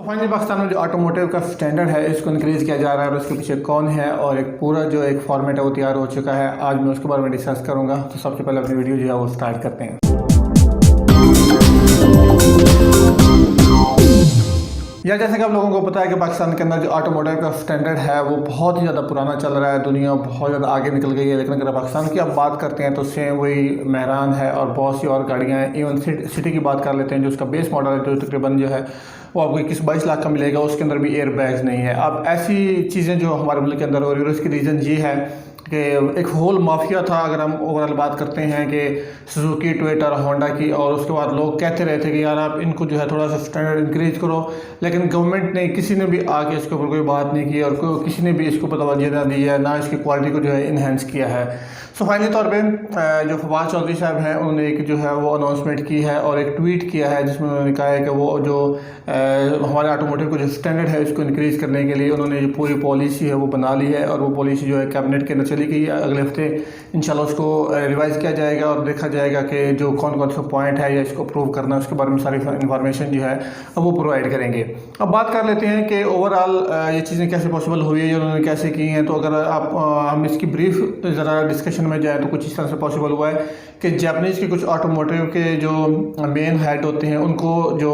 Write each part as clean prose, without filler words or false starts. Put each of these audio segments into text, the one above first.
तो फाइनली पाकिस्तान में जो ऑटोमोटिव का स्टैंडर्ड है इसको इंक्रीज़ किया जा रहा है और उसके पीछे कौन है और एक पूरा जो एक फॉर्मेट है वो तैयार हो चुका है। आज मैं उसके बारे में डिस्कस करूंगा। तो सबसे पहले अपनी वीडियो जो है वो स्टार्ट करते हैं। या जैसे कि आप लोगों को पता है कि पाकिस्तान के अंदर जो ऑटोमोटिव का स्टैंडर्ड है वो बहुत ही ज़्यादा पुराना चल रहा है। दुनिया बहुत ज़्यादा आगे निकल गई है, लेकिन अगर पाकिस्तान की आप बात करते हैं तो सेम वही मेहरान है और बहुत सी और गाड़ियाँ हैं। इवन सिटी की बात कर लेते हैं, जो उसका बेस मॉडल है जो तकरीबन जो है वो आपको 21-22 लाख का मिलेगा। उसके अंदर भी एयर बैग्स नहीं है। अब ऐसी चीज़ें जो हमारे मुल्क के अंदर हो रही है उसकी रीज़न ये है कि एक होल माफिया था। अगर हम ओवरऑल बात करते हैं कि सुजुकी, टोयोटा और होंडा की, और उसके बाद लोग कहते रहे थे कि यार आप इनको जो है थोड़ा सा स्टैंडर्ड इंक्रीज करो, लेकिन गवर्नमेंट ने किसी ने भी आके इसके ऊपर कोई बात नहीं की और किसी ने भी इसको तवज्जो ना दी है, ना इसकी क्वालिटी को जो है इन्हेंस किया है। सो फाइनली तौर पर जो फवाद चौधरी साहब हैं उन्होंने एक जो है वो अनाउंसमेंट की है और एक ट्वीट किया है जिसमें उन्होंने कहा है कि वो जो हमारे ऑटोमोटिव को जो स्टैंडर्ड है उसको इंक्रीज़ करने के लिए उन्होंने जो पूरी पॉलिसी है वो बना ली है और वो पॉलिसी जो है कैबिनेट के अंदर चली गई है। अगले हफ्ते इंशाल्लाह उसको रिवाइज़ किया जाएगा और देखा जाएगा कि जो कौन कौन सा पॉइंट है या इसको अप्रूव करना है उसके बारे में सारी इन्फॉर्मेशन जो है वो प्रोवाइड करेंगे। अब बात कर लेते हैं कि ओवरऑल ये चीज़ें कैसे पॉसिबल हुई है, उन्होंने कैसे की हैं। तो अगर आप हम इसकी ब्रीफ ज़रा डिस्कशन में जाए तो कुछ इस तरह से पॉसिबल हुआ है कि जापानीज़ के कुछ ऑटोमोटिव के जो मेन हेड होते हैं उनको जो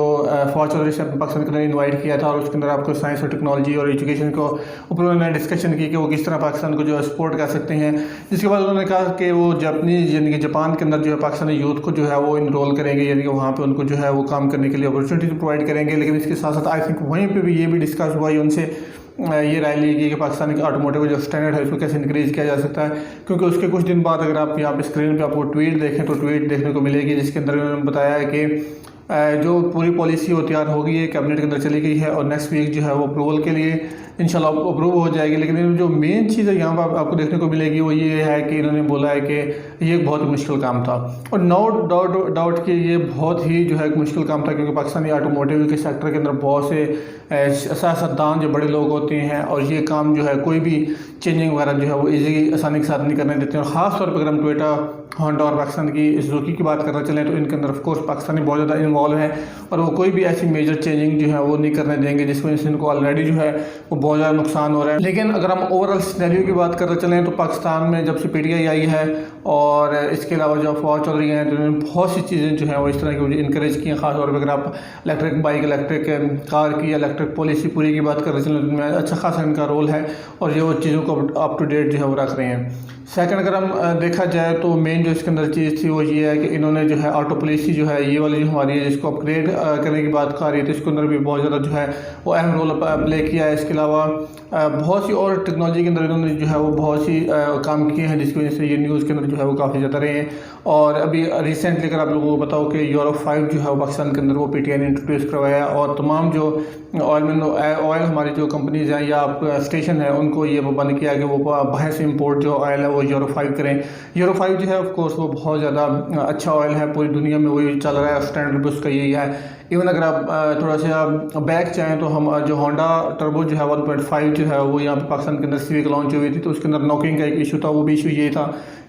फवाद चौधरी से पाकिस्तान के अंदर इन्वाइट किया था और उसके अंदर आपको साइंस और टेक्नोलॉजी और एजुकेशन को ऊपर उन्होंने डिस्कशन की कि वो किस तरह पाकिस्तान को जो है सपोर्ट कर सकते हैं। जिसके बाद उन्होंने कहा कि वो जापानीज़ यानी कि जापान के अंदर जो है पाकिस्तानी यूथ को जो है वो इनरोल करेंगे, यानी कि वहाँ पर उनको जो है वो काम करने के लिए अपॉर्चुनिटी प्रोवाइड करेंगे। लेकिन इसके साथ साथ आई थिंक वहीं पर भी ये भी डिस्कस हुआ है, उनसे ये राय ली गई कि पाकिस्तान के ऑटोमोटिव जो स्टैंडर्ड है उसको कैसे इंक्रीज़ किया जा सकता है। क्योंकि उसके कुछ दिन बाद अगर आप यहाँ पे स्क्रीन पे आपको ट्वीट देखें तो ट्वीट देखने को मिलेगी जिसके अंदर उन्होंने बताया है कि जो पूरी पॉलिसी वो तैयार हो गई है, कैबिनेट के अंदर चली गई है और नेक्स्ट वीक जो है वो अप्रूवल के लिए इंशाल्लाह अप्रूव हो जाएगी। लेकिन जो मेन चीज़ है यहाँ पर आपको देखने को मिलेगी वो ये है कि इन्होंने बोला है कि ये एक बहुत ही मुश्किल काम था और नो डाउट कि ये बहुत ही जो है एक मुश्किल काम था, क्योंकि पाकिस्तानी ऑटोमोटिव के सेक्टर के अंदर बहुत से सियासतदान जो बड़े लोग होते हैं और ये काम जो है कोई भी चेंजिंग वगैरह जो है वो ईजी आसानी के साथ नहीं करने देते हैं। और ख़ास तौर पर अगर हम टोयोटा, होंडा और पाकिस्तान की सुजुकी की बात करना चलें तो इनके अंदर ऑफ कोर्स पाकिस्तानी बहुत ज़्यादा इन्वॉल्व है और वो कोई भी ऐसी मेजर चेंजिंग जो है वो नहीं करने देंगे जिसकी वजह से इनको ऑलरेडी जो है वो बहुत ज़्यादा नुकसान हो रहा है। लेकिन अगर हम ओवरऑल सिनेरियो की बात करते चलें तो पाकिस्तान में जब से PTI आई है और इसके अलावा जो फवाद चौधरी हैं तो उन्होंने बहुत सी चीज़ें जो हैं वो इस तरह की इंकरेज की हैं। खासतौर पर अगर आप इलेक्ट्रिक बाइक, इलेक्ट्रिक कार की, इलेक्ट्रिक पॉलिसी पूरी की बात करते चलें तो उनमें अच्छा खासा इनका रोल है और ये वो चीज़ों को अप टू डेट जो है वो रख रहे हैं। सेकंड अगर हम देखा जाए तो मेन जो इसके अंदर चीज़ थी वो ये है कि इन्होंने जो है ऑटो पॉलिसी जो है ये वाली जो हमारी है जिसको अपग्रेड करने की बात कर रही है तो इसके अंदर भी बहुत ज़्यादा जो है वो अहम रोल प्ले किया है। इसके अलावा बहुत सी और टेक्नोलॉजी के अंदर इन्होंने जो है वो बहुत सी काम किए हैं जिसकी वजह से ये न्यूज़ के अंदर जो है वो काफ़ी ज़्यादा रहे हैं। और अभी रिसेंटली अगर आप लोगों को बताओ कि यूरो 5 जो है वो पाकिस्तान के अंदर वो PTI ने इंट्रोड्यूस करवाया और तमाम जो ऑयल हमारी जो कंपनीज़ हैं या आप स्टेशन है उनको ये वो बंद किया कि वो बाहर से इंपोर्ट जो ऑयल है वो यूरो 5 करें। यूरो 5 जो है ऑफ कोर्स वो बहुत ज़्यादा अच्छा ऑयल है, पूरी दुनिया में वही चल रहा है, स्टैंडर्ड भी उसका यही है। इवन अगर आप थोड़ा सा बैक चाहें तो हम जो होंडा टर्बो जो है 1.5 जो है वो यहाँ पे पाकिस्तान के अंदर सिविक लॉन्च हुई थी तो उसके अंदर नॉकिंग का एक इशू था। वो भी इशू ये था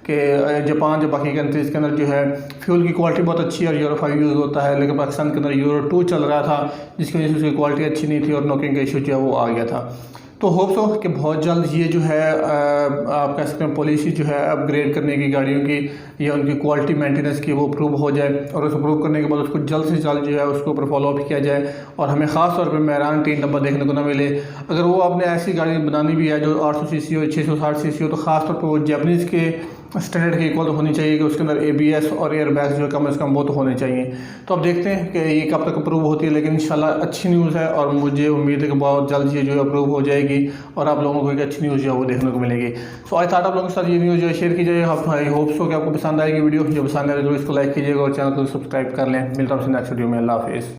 कि जापान जो बाकी कंट्रीज़ के अंदर जो है फ्यूल की क्वालिटी बहुत अच्छी है और यूरो 5 यूज़ होता है, लेकिन पाकिस्तान के अंदर यूरो 2 चल रहा था जिसकी वजह से उसकी क्वालिटी अच्छी नहीं थी और नॉकिंग का इशू जो है वो आ गया था। तो होप्स हो कि बहुत जल्द ये जो है आप कह सकते हैं पॉलिसी जो है अपग्रेड करने की गाड़ियों की या उनकी क्वालिटी मेंटेनेंस की वो अप्रूव हो जाए और उस अप्रूव करने के बाद उसको जल्द से जल्द जो है उसके ऊपर फॉलोअप किया जाए और हमें ख़ास तौर पे मेहरान 3 नंबर देखने को ना मिले। अगर वो आपने ऐसी गाड़ी बनानी भी है जो 800 सीसी हो, 660 सीसी हो, तो ख़ास तौर पर वो जापानीज़ के स्टैंडर्ड के इक्वल होनी चाहिए कि उसके अंदर ABS और एयर बैग्स जो है कम से कम वो तो होने चाहिए। तो अब देखते हैं कि ये कब तक अप्रूव होती है, लेकिन इंशाल्लाह अच्छी न्यूज़ है और मुझे उम्मीद है कि बहुत जल्द ये जो है अप्रूव हो जाएगी और आप लोगों को एक अच्छी न्यूज़ जो है वो देखने को मिलेगी। सो आई थॉट आप लोगों के साथ ये न्यूज़ जो है शेयर कीजिए। आई होप सो कि आपको पसंद आएगी वीडियो। जो पसंद आए तो इसको लाइक कीजिएगा और चैनल को सब्सक्राइब कर लें। मिलता हूँ नेक्स्ट वीडियो में। अल्लाह हाफिज़।